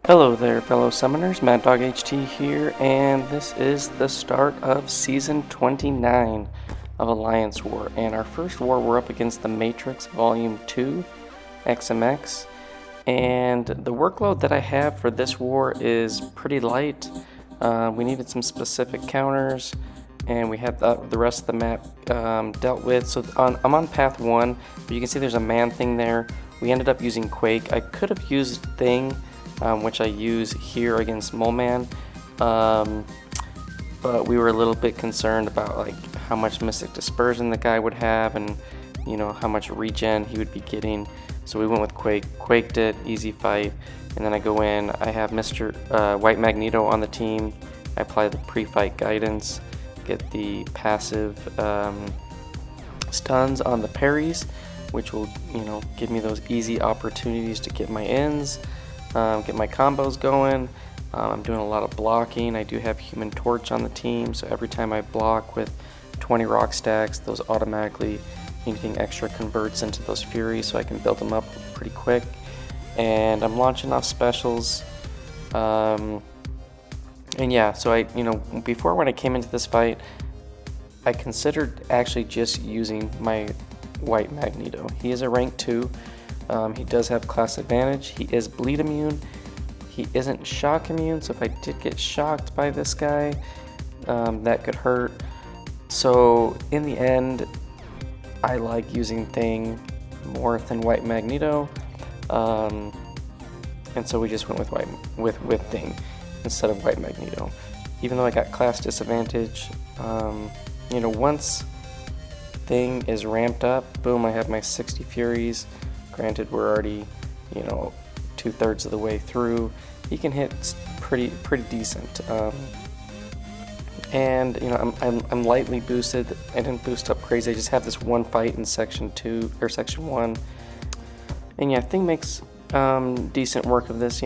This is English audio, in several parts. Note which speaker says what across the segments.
Speaker 1: Hello there, fellow summoners. Mad Dog HT here, and this is the start of Season 29 of Alliance War. And our first war, we're up against the Matrix Volume 2, XMX. And the workload that I have for this war is pretty light. We needed some specific counters, and we had the rest of the map dealt with. So I'm on path 1, but you can see there's a man thing there. We ended up using Quake. I could have used Thing, which I use here against Moleman, but we were a little bit concerned about like how much Mystic Dispersion the guy would have, and how much regen he would be getting. So we went with Quake. Quaked it, easy fight, and then I go in. I have Mr. White Magneto on the team. I apply the pre-fight guidance, get the passive stuns on the parries, which will give me those easy opportunities to get my ends. Get my combos going. I'm doing a lot of blocking. I do have Human Torch on the team, so every time I block with 20 rock stacks, those automatically, anything extra converts into those Furies, so I can build them up pretty quick. And I'm launching off specials. And yeah, so before when I came into this fight, I considered actually just using my White Magneto. He is a rank 2. He does have class advantage. He is bleed immune. He isn't shock immune, so if I did get shocked by this guy, that could hurt. So in the end, I like using Thing more than White Magneto, and so we just went with Thing instead of White Magneto. Even though I got class disadvantage, once Thing is ramped up, boom, I have my 60 Furies. Granted, we're already, 2/3 of the way through. He can hit pretty decent, and I'm lightly boosted. I didn't boost up crazy. I just have this one fight in section 2 or section 1, and yeah, Thing makes decent work of this.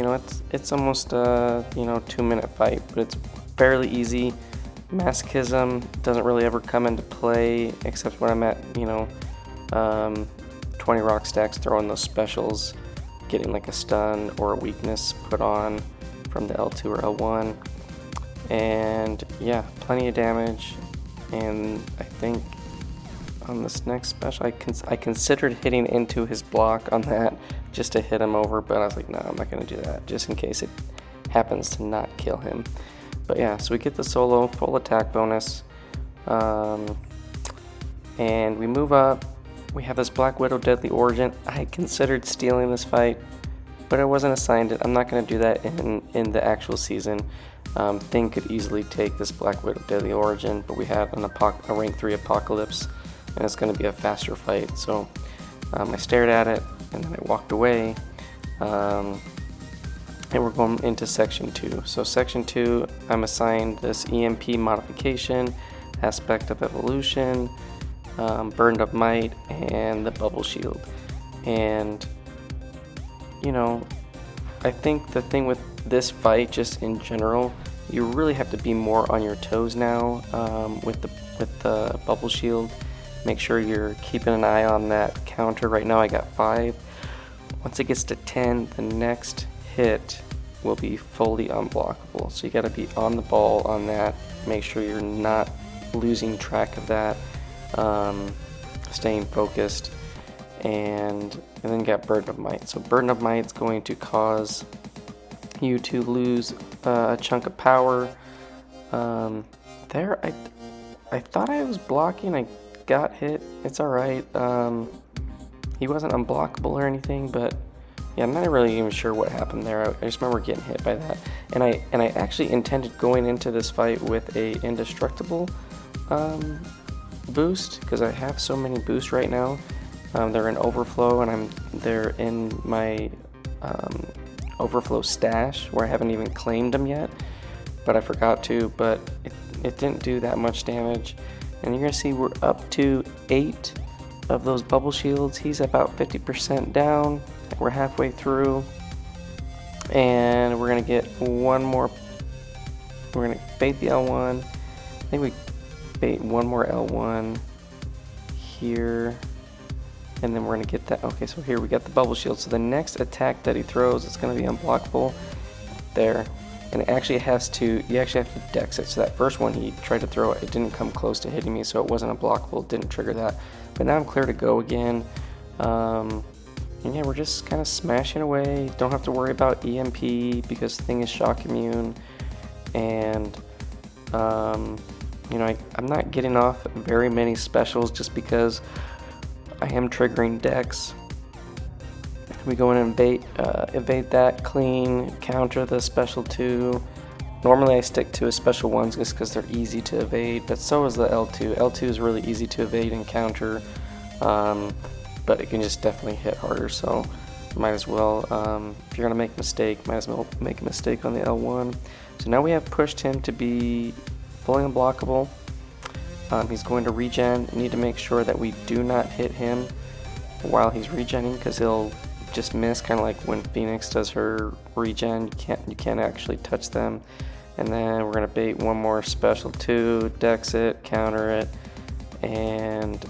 Speaker 1: It's almost a 2-minute fight, but it's fairly easy. Masochism doesn't really ever come into play except when I'm at 20 rock stacks, throwing those specials, getting like a stun or a weakness put on from the L2 or L1, and yeah, plenty of damage. And I think on this next special, I considered hitting into his block on that just to hit him over, but I was like, no, I'm not going to do that, just in case it happens to not kill him. But yeah, so we get the solo full attack bonus, and we move up. We have this Black Widow Deadly Origin. I considered stealing this fight, but I wasn't assigned it. I'm not going to do that in the actual season. Thing could easily take this Black Widow Deadly Origin, but we have a rank 3 Apocalypse, and it's going to be a faster fight. So I stared at it, and then I walked away, and we're going into section 2. So section 2, I'm assigned this E.M.P modification, Aspect of Evolution, Burned Up Might, and the Bubble Shield. And I think the thing with this fight, just in general, you really have to be more on your toes now with the Bubble Shield. Make sure you're keeping an eye on that counter. Right now I got 5. Once it gets to 10, the next hit will be fully unblockable. So you got to be on the ball on that. Make sure you're not losing track of that. Staying focused, and then get Burden of Might. So Burden of Might is going to cause you to lose a chunk of power. There, I thought I was blocking. I got hit. It's all right. He wasn't unblockable or anything, but yeah, I'm not really even sure what happened there. I just remember getting hit by that, and I actually intended going into this fight with a indestructible boost, because I have so many boosts right now. They're in overflow, and they're in my overflow stash where I haven't even claimed them yet, but I forgot to. But it didn't do that much damage, and you're gonna see we're up to 8 of those bubble shields. He's about 50% down. We're halfway through, and we're gonna get one more. We're gonna bait the L1. I think we bait one more L1 here, and then we're going to get that. Okay, so here we got the bubble shield. So the next attack that he throws is going to be unblockable, there, and it actually has to, you actually have to dex it. So that first one he tried to throw it, it didn't come close to hitting me, so it wasn't a blockable, it didn't trigger that. But now I'm clear to go again. And yeah, we're just kind of smashing away. Don't have to worry about E.M.P. because the thing is shock immune. And you know, I'm not getting off very many specials just because I am triggering dex. We go in and evade that clean, counter the special 2. Normally I stick to a special 1 just because they're easy to evade, but so is the L2. L2 is really easy to evade and counter, but it can just definitely hit harder, so might as well, if you're going to make a mistake, might as well make a mistake on the L1. So now we have pushed him to be fully unblockable. He's going to regen. Need to make sure that we do not hit him while he's regenning, because he'll just miss, kind of like when Phoenix does her regen. You can't actually touch them. And then we're gonna bait one more special 2, dex it, counter it, and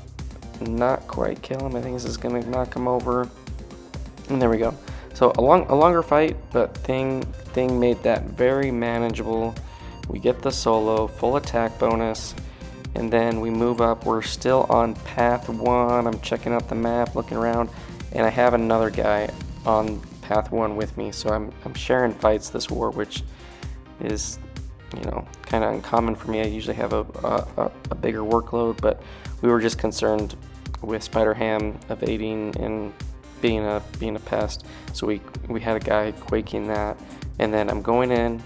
Speaker 1: not quite kill him. I think this is gonna knock him over. And there we go. So a longer fight, but Thing made that very manageable. We get the solo, full attack bonus, and then we move up. We're still on path 1. I'm checking out the map, looking around, and I have another guy on path 1 with me. So I'm sharing fights this war, which is, you know, kind of uncommon for me. I usually have a bigger workload, but we were just concerned with Spider-Ham evading and being a pest. So we had a guy quaking that, and then I'm going in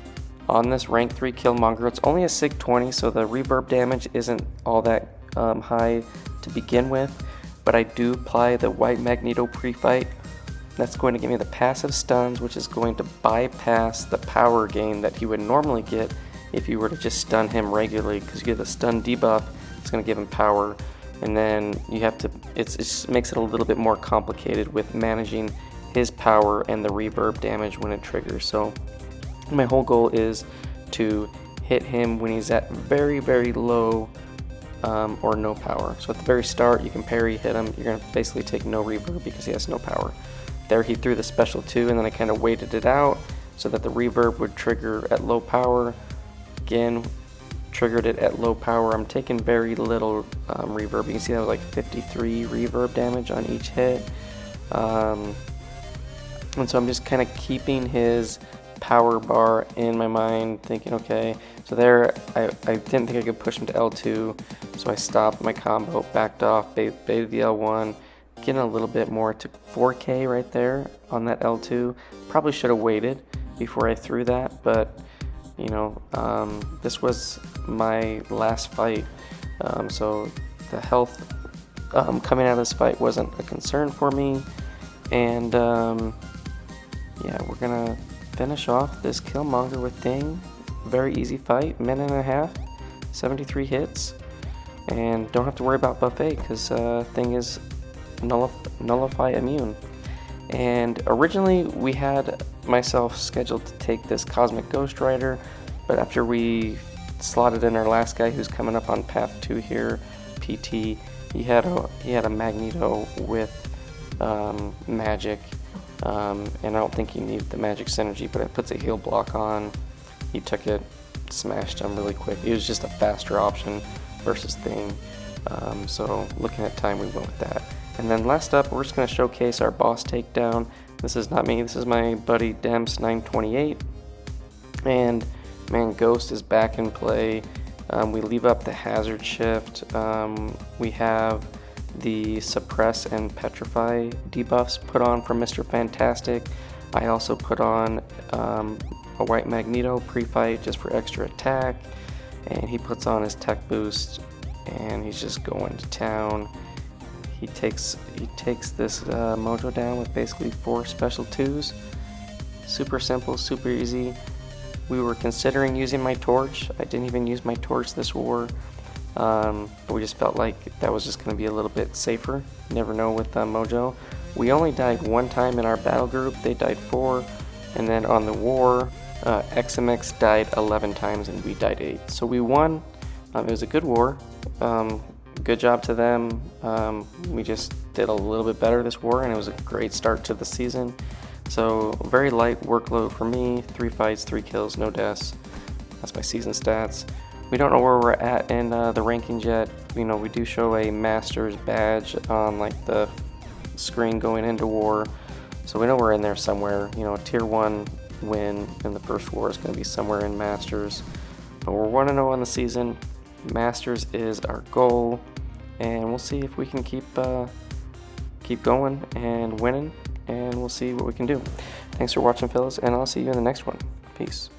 Speaker 1: on this rank 3 Killmonger. It's only a Sig 20, so the reverb damage isn't all that high to begin with, but I do apply the white Magneto pre-fight. That's going to give me the passive stuns, which is going to bypass the power gain that he would normally get if you were to just stun him regularly, because you get the stun debuff, it's going to give him power, and then you have to, it just makes it a little bit more complicated with managing his power and the reverb damage when it triggers. So my whole goal is to hit him when he's at very, very low or no power. So at the very start, you can parry, hit him, you're going to basically take no reverb because he has no power. There he threw the special 2, and then I kind of waited it out so that the reverb would trigger at low power. Again, triggered it at low power. I'm taking very little reverb. You can see that was like 53 reverb damage on each hit. And so I'm just kind of keeping his power bar in my mind, thinking, okay, so there, I didn't think I could push him to L2, so I stopped my combo, backed off, baited the L1, getting a little bit more to 4K right there on that L2. Probably should have waited before I threw that, but you know, this was my last fight, so the health coming out of this fight wasn't a concern for me, and yeah, we're gonna finish off this Killmonger with Thing. Very easy fight, minute and a half, 73 hits, and don't have to worry about buffet because Thing is nullify immune. And originally we had myself scheduled to take this Cosmic Ghost Rider, but after we slotted in our last guy who's coming up on path 2 here, PT, he had a Magneto with magic, and I don't think he needed the magic synergy, but it puts a heal block on. He took it, smashed him really quick. It was just a faster option versus Thing, so looking at time we went with that. And then last up, we're just going to showcase our boss takedown. This is not me, this is my buddy Demps928, and man, Ghost is back in play. We leave up the hazard shift. We have the suppress and petrify debuffs put on from Mr. Fantastic. I also put on a white Magneto pre-fight just for extra attack, and he puts on his tech boost and he's just going to town. He takes this Mojo down with basically 4 special 2s. Super simple, super easy. We were considering using my torch. I didn't even use my torch this war. But we just felt like that was just going to be a little bit safer. You never know with Mojo. We only died 1 time in our battle group. They died 4. And then on the war, XMX died 11 times and we died 8. So we won. It was a good war. Good job to them. We just did a little bit better this war, and it was a great start to the season. So very light workload for me, 3 fights, 3 kills, no deaths. That's my season stats. We don't know where we're at in the rankings yet. You know, we do show a Masters badge on like the screen going into war. So we know we're in there somewhere. You know, a tier 1 win in the first war is going to be somewhere in Masters. But we're 1-0 on the season. Masters is our goal. And we'll see if we can keep going and winning. And we'll see what we can do. Thanks for watching, fellas, and I'll see you in the next one. Peace.